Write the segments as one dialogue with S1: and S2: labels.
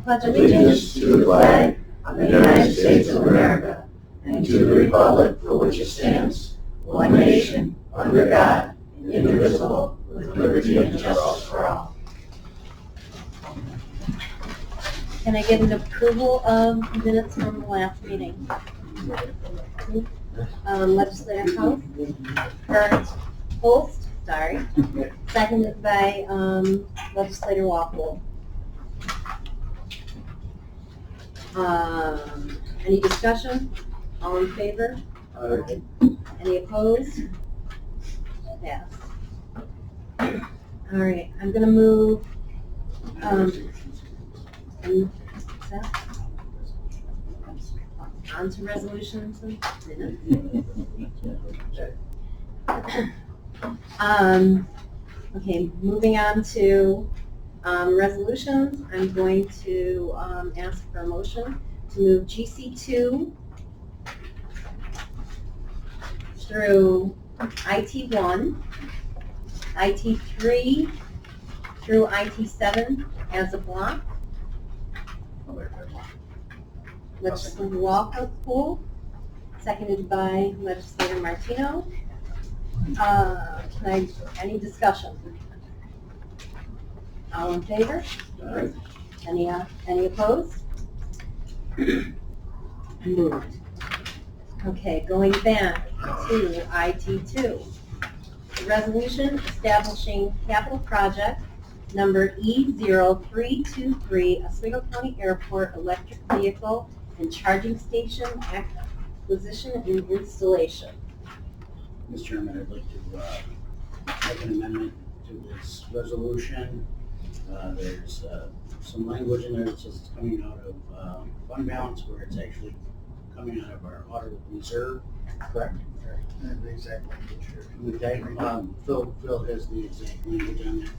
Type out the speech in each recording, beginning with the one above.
S1: pledge allegiance to the flag of the United States of America and to the republic for which it stands, one nation, under God, indivisible, with liberty and justice for all. Can I get an approval of minutes from the last meeting? Legislator Holst, seconded by Legislator Walpole. Any discussion? All in favor?
S2: Aye.
S1: Any opposed? Yes. All right, I'm going to move. On to resolutions and minutes. Okay, moving on to resolutions. I'm going to ask for a motion to move GC2 through IT1, IT3 through IT7 as a block. Legislator Walpole, seconded by Legislator Martino. Any discussion? All in favor?
S2: Aye.
S1: Any opposed? Moved. Okay, going back to IT2. Resolution establishing capital project number E0323, Oswego County Airport electric vehicle and charging station acquisition and installation.
S3: Mr. Chairman, I'd like to make an amendment to this resolution. There's some language in there that says it's coming out of fund balance, where it's actually coming out of our auto reserve, correct?
S2: And the exact language here.
S3: Okay, Phil has the exact language on that.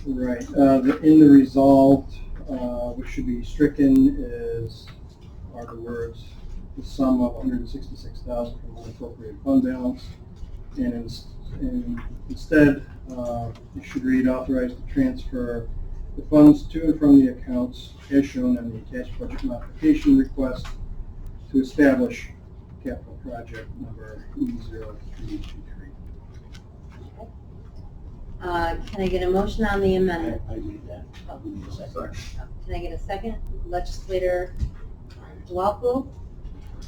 S2: Right, in the resolved, which should be stricken are the words, the sum of $166,000 from unappropriated fund balance. And instead, you should read authorize to transfer the funds to and from the accounts as shown on the attached budget modification request to establish capital project number E0323.
S1: Can I get a motion on the amendment?
S3: I made that.
S1: Oh.
S3: We need a second.
S1: Can I get a second? Legislator Walpole,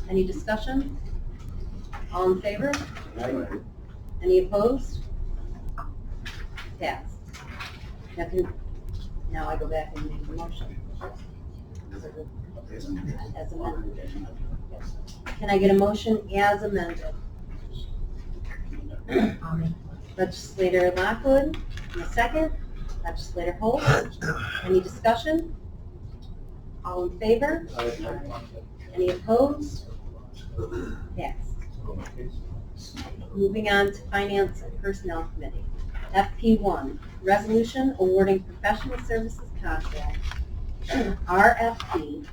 S1: any discussion? All in favor?
S3: Aye.
S1: Any opposed? Passed. Now I go back and make the motion. As amended. Can I get a motion as amended? Legislator Lockwood, in a second. Legislator Holt, any discussion? All in favor? Any opposed? Passed. Moving on to Finance and Personnel Committee. FP1, resolution awarding professional services contract, RFP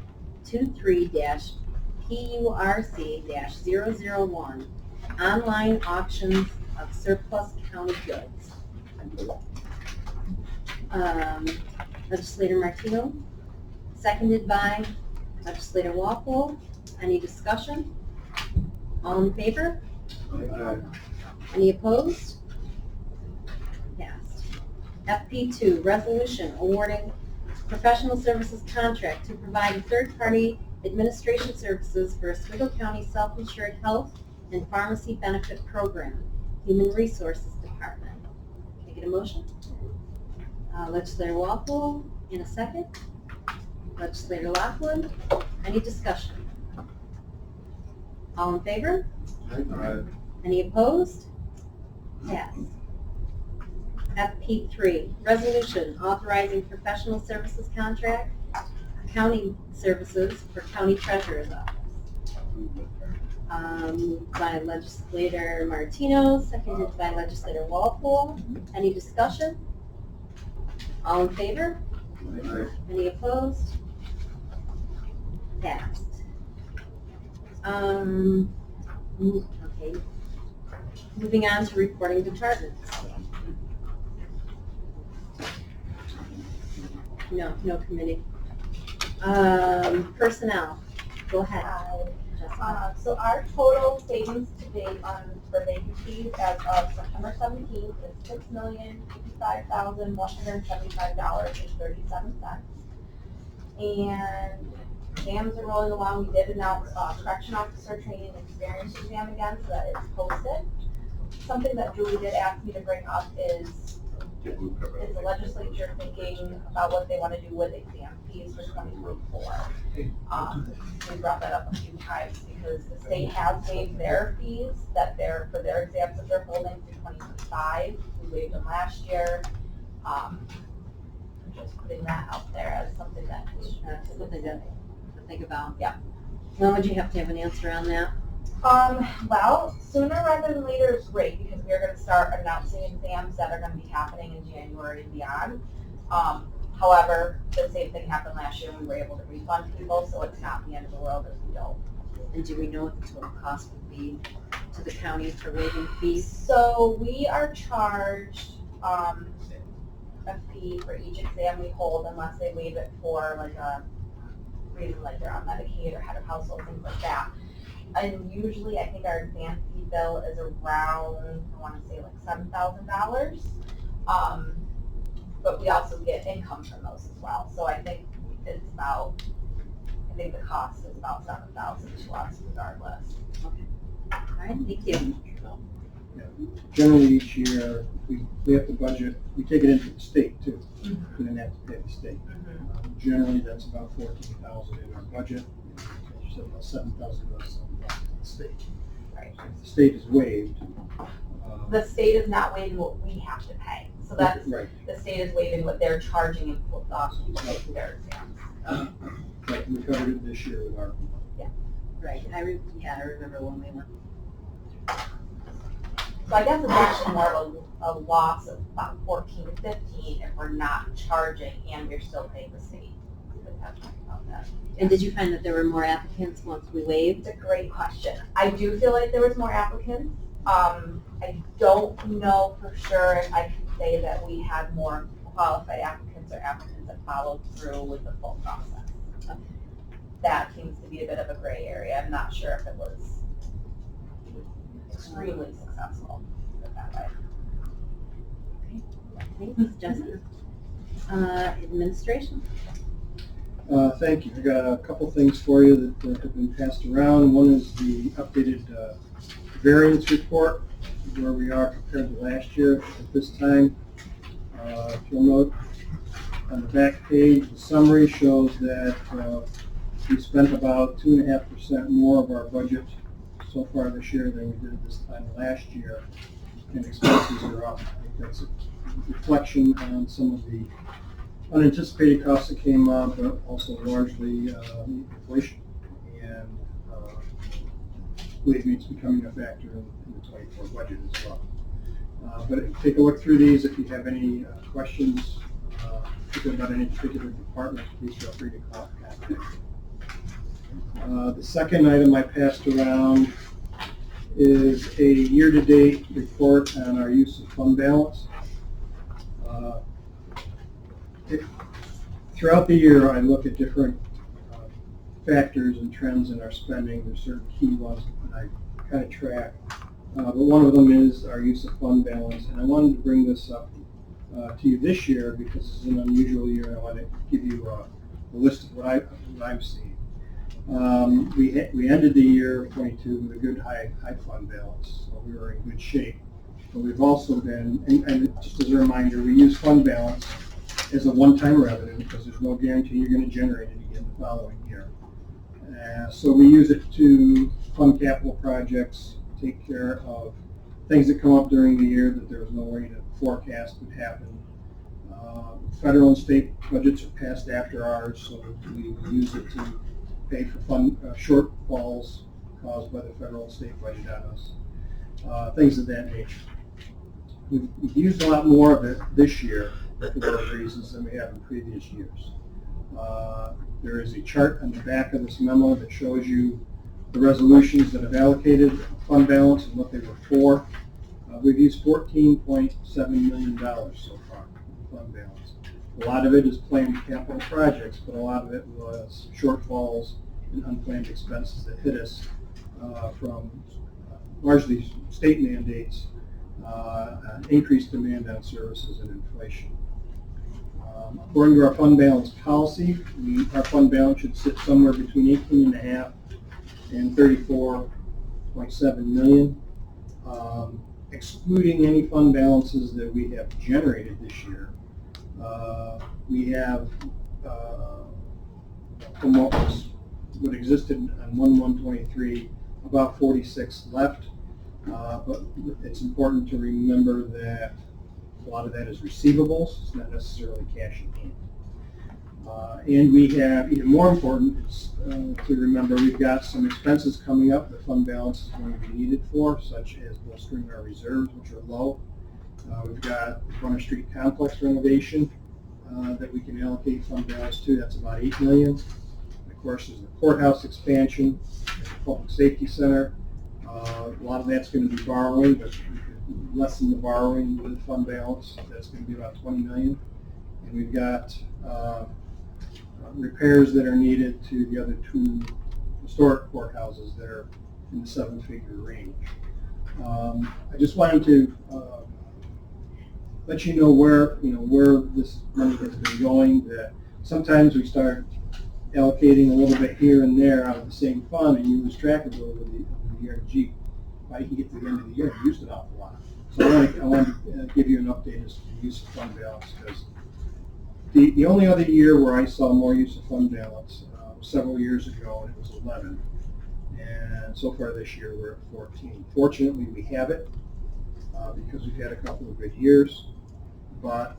S1: 23-PURC-001, online auctions of surplus county goods. Legislator Martino, seconded by Legislator Walpole. Any discussion? All in favor? Any opposed? Passed. FP2, resolution awarding professional services contract to provide third-party administration services for Oswego County Self-Insured Health and Pharmacy Benefit Program, Human Resources Department. Can I get a motion? Legislator Walpole, in a second. Legislator Lockwood, any discussion? All in favor? Any opposed? Passed. FP3, resolution authorizing professional services contract, accounting services for county treasurer's office. Moved by Legislator Martino, seconded by Legislator Walpole. Any discussion? All in favor? Any opposed? Passed. Okay. Moving on to reporting departments. No committee. Personnel, go ahead. Jessica.
S4: So our total savings to date for vacancies as of September 17th is $6,055,175.37. And exams are rolling along. We did announce correction officer training experience exam again, so that it's posted. Something that Julie did ask me to bring up is the legislature thinking about what they want to do with exam fees for 2024. We brought that up a few times because the state has waived their fees for their exams that they're holding through 2025. We waived them last year. I'm just putting that out there as something that we should
S1: Something to think about.
S4: Yeah.
S1: When would you have to have an answer on that?
S4: Well, sooner rather than later is great because we're going to start announcing exams that are going to be happening in January and beyond. However, the same thing happened last year. We were able to refund people, so it's not the end of the world if we don't.
S1: And do we know what the total cost would be to the county for waiving fees?
S4: So we are charged a fee for each exam we hold unless they waive it for like a reason like they're on Medicaid or head of household, things like that. And usually I think our exam fee bill is around, I want to say like $7,000. But we also get income from those as well. So I think the cost is about $7,000 to us regardless.
S1: All right, thank you.
S2: Yeah. Generally, each year, we have to budget, we take it into the state too. We then have to pay the state. Generally, that's about $14,000 in our budget. You said about $7,000 to the state.
S4: Right.
S2: So if the state is waived.
S4: The state is not waiving what we have to pay. So that's,
S2: right.
S4: the state is waiving what they're charging in people for their exams.
S2: Right, we covered it this year with our.
S1: Right, I remember when we went.
S4: So I guess it's actually more of a loss of about 14 to 15 if we're not charging and we're still paying the state. We would have to think about that.
S1: And did you find that there were more applicants once we waived?
S4: It's a great question. I do feel like there was more applicants. I don't know for sure if I can say that we had more qualified applicants or applicants that followed through with the full process. That seems to be a bit of a gray area. I'm not sure if it was extremely successful, put it that way.
S1: Thanks, Jessica. Administration?
S2: Thank you. I got a couple things for you that have been passed around. One is the updated variance report, where we are compared to last year at this time. If you'll note on the back page, the summary shows that we spent about 2.5% more of our budget so far this year than we did this time last year, and expenses are up. I think that's a reflection on some of the unanticipated costs that came up, but also largely inflation. And believe me, it's becoming a factor in the 24 budget as well. But take a look through these. If you have any questions about any particular department, please feel free to contact me. The second item I passed around is a year-to-date report on our use of fund balance. Throughout the year, I look at different factors and trends in our spending. There's certain key ones that I kind of track. But one of them is our use of fund balance. And I wanted to bring this up to you this year because it's an unusual year, and I want to give you a list of what I'm seeing. We ended the year of 22 with a good high fund balance, so we were in good shape. But we've also been, and just as a reminder, we use fund balance as a one-time revenue because there's no guarantee you're going to generate it again the following year. So we use it to fund capital projects, take care of things that come up during the year that there's no way to forecast would happen. Federal and state budgets are passed after ours, so we use it to pay for fund shortfalls caused by the federal and state budget on us. Things of that nature. We've used a lot more of it this year for those reasons than we have in previous years. There is a chart on the back of this memo that shows you the resolutions that have allocated fund balance and what they were for. We've used $14.7 million so far in fund balance. A lot of it is planned capital projects, but a lot of it was shortfalls and unplanned expenses that hit us from largely state mandates, increased demand on services, and inflation. According to our fund balance policy, our fund balance should sit somewhere between 18.5 and 34.7 million. Excluding any fund balances that we have generated this year, we have from what existed on 1/1/23, about 46 left. But it's important to remember that a lot of that is receivables. It's not necessarily cash in hand. And we have, even more important, it's to remember we've got some expenses coming up the fund balance is going to be needed for, such as bolstering our reserves, which are low. We've got the Corner Street Complex renovation that we can allocate fund balance to. That's about $8 million. Of course, there's the courthouse expansion, the public safety center. A lot of that's going to be borrowing, but we could lessen the borrowing with fund balance. That's going to be about $20 million. And we've got repairs that are needed to the other two historic courthouses that are in the 7-figure range. I just wanted to let you know where this money has been going. That sometimes we start allocating a little bit here and there out of the same fund, and you lose track of it over the year. Gee, by you get to the end of the year, you used an awful lot. So I want to give you an update as to the use of fund balance, because the only other year where I saw more use of fund balance was several years ago, and it was 11. And so far this year we're at 14. Fortunately, we have it because we've had a couple of good years. But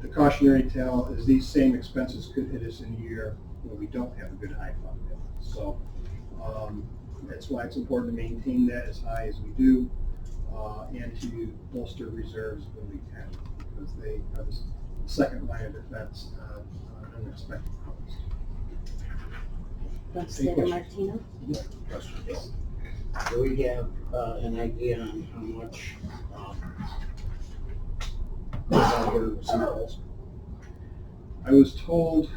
S2: the cautionary tale is these same expenses could hit us in a year where we don't have a good high fund balance. So that's why it's important to maintain that as high as we do, and to bolster reserves when we can, because they are the second line of defense on unexpected costs.
S1: Legislator Martino?
S3: Question. Do we have an idea on how much is out here in receivables?
S2: I was told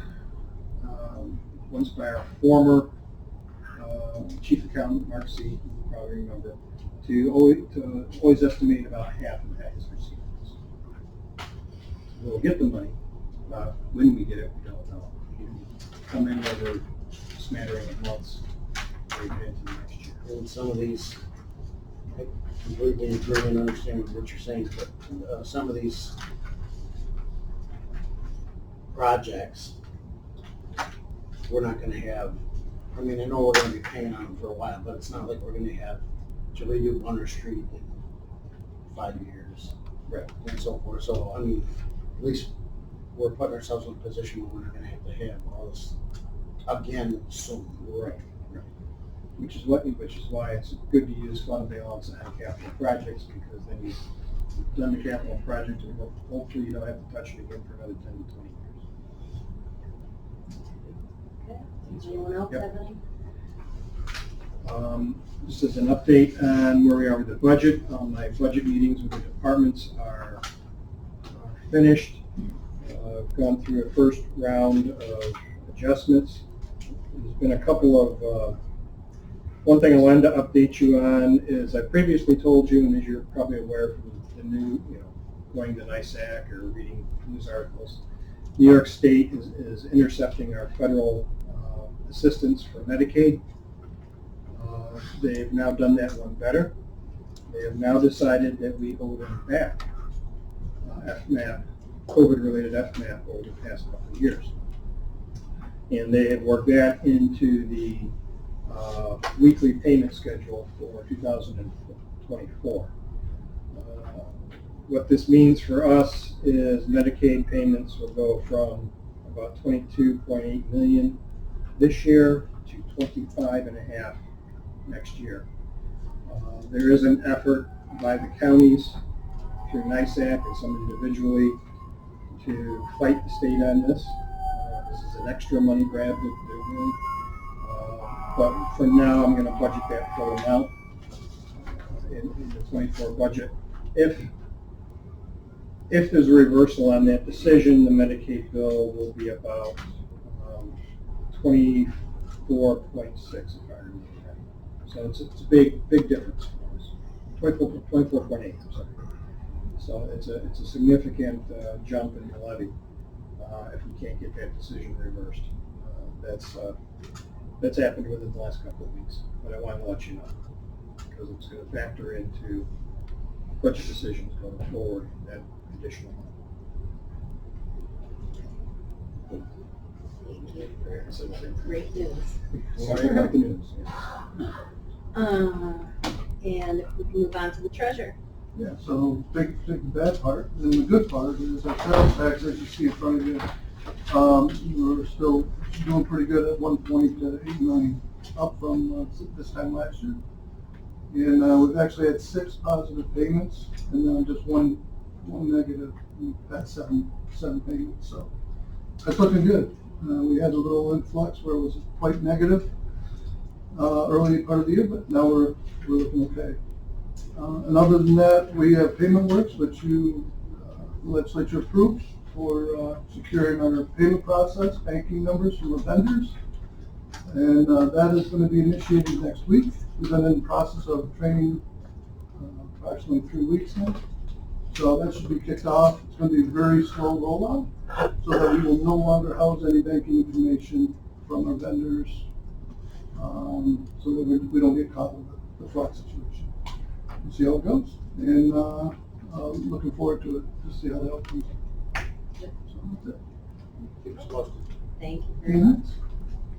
S2: once by our former chief accountant, Mark C., you probably remember, to always estimate about half of that is receivables. We'll get the money, but when we get it, we don't know. It can come in over a smattering of months or even into the next year.
S3: And some of these, I completely agree and understand what you're saying, but some of these projects, we're not going to have, I mean, I know we're going to be paying on them for a while, but it's not like we're going to have to redo Bunner Street in 5 years.
S2: Right.
S3: And so forth. So, I mean, at least we're putting ourselves in a position where we're not going to have all this again soon.
S2: Right. Which is why it's good to use fund balance on capital projects, because then you've done the capital project and hopefully you don't have to touch it again for another 10 to 20 years.
S1: Okay. Does anyone else have any?
S2: Just as an update on where we are with the budget, my budget meetings with the departments are finished. I've gone through a first round of adjustments. There's been a couple of, one thing I wanted to update you on is I previously told you, and as you're probably aware from the new, going to NISAC or reading news articles, New York State is intercepting our federal assistance for Medicaid. They've now done that one better. They have now decided that we owe them back FMAP, COVID-related FMAP over the past couple of years. And they have worked that into the weekly payment schedule for 2024. What this means for us is Medicaid payments will go from about $22.8 million this year to $25.5 next year. There is an effort by the counties through NISAC and some individually to fight the state on this. This is an extra money grab that they're doing. But for now, I'm going to budget that full amount in the 24 budget. If If there's a reversal on that decision, the Medicaid bill will be about 24.6, if I remember right. So it's a big difference. 24.8, I'm sorry. So it's a significant jump in the levy if we can't get that decision reversed. That's happened within the last couple of weeks, but I want to let you know because it's going to factor into budget decisions going forward, that additional money.
S1: Thank you for some great news.
S2: Sorry about the news.
S1: And if we can move on to the treasurer.
S5: Yeah, so take the bad part, and the good part is our sales tax, as you see in front of you, we're still doing pretty good at 1.8 million, up from this time last year. And we've actually had 6 positive payments, and then just one negative. We've had seven payments, so that's looking good. We had a little influx where it was quite negative early part of the year, but now we're looking okay. And other than that, we have payment works, which the legislature approved for securing our payment process, banking numbers from our vendors. And that is going to be initiated next week. We've been in the process of training approximately 3 weeks now. So that should be kicked off. It's going to be a very slow rollout so that we will no longer house any banking information from our vendors so that we don't get caught with the fraud situation. We'll see how it goes, and looking forward to it, to see how that comes.
S1: Thank you very much.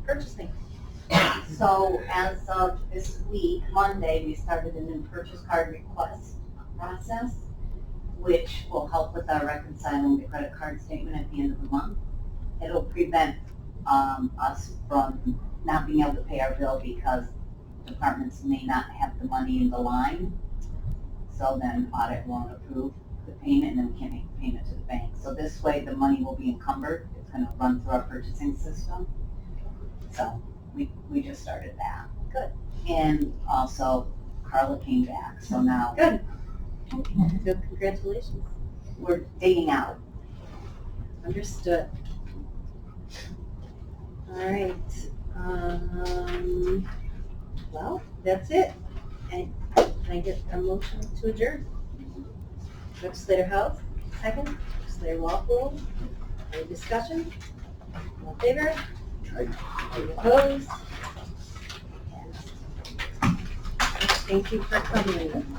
S1: Purchasing.
S6: So as of this week, Monday, we started a new purchase card request process, which will help with our reconciling the credit card statement at the end of the month. It'll prevent us from not being able to pay our bill because departments may not have the money in the line. So then audit won't approve the payment, and then we can't make the payment to the bank. So this way, the money will be encumbered. It's going to run through our purchasing system. So we just started that.
S1: Good.
S6: And also Carla came back, so now
S1: Good. Good, congratulations.
S6: we're digging out.
S1: Understood. All right. Well, that's it. And can I get a motion to adjourn? Legislator House, second. Legislator Walpole. Any discussion? All in favor? Any opposed? Thank you for coming.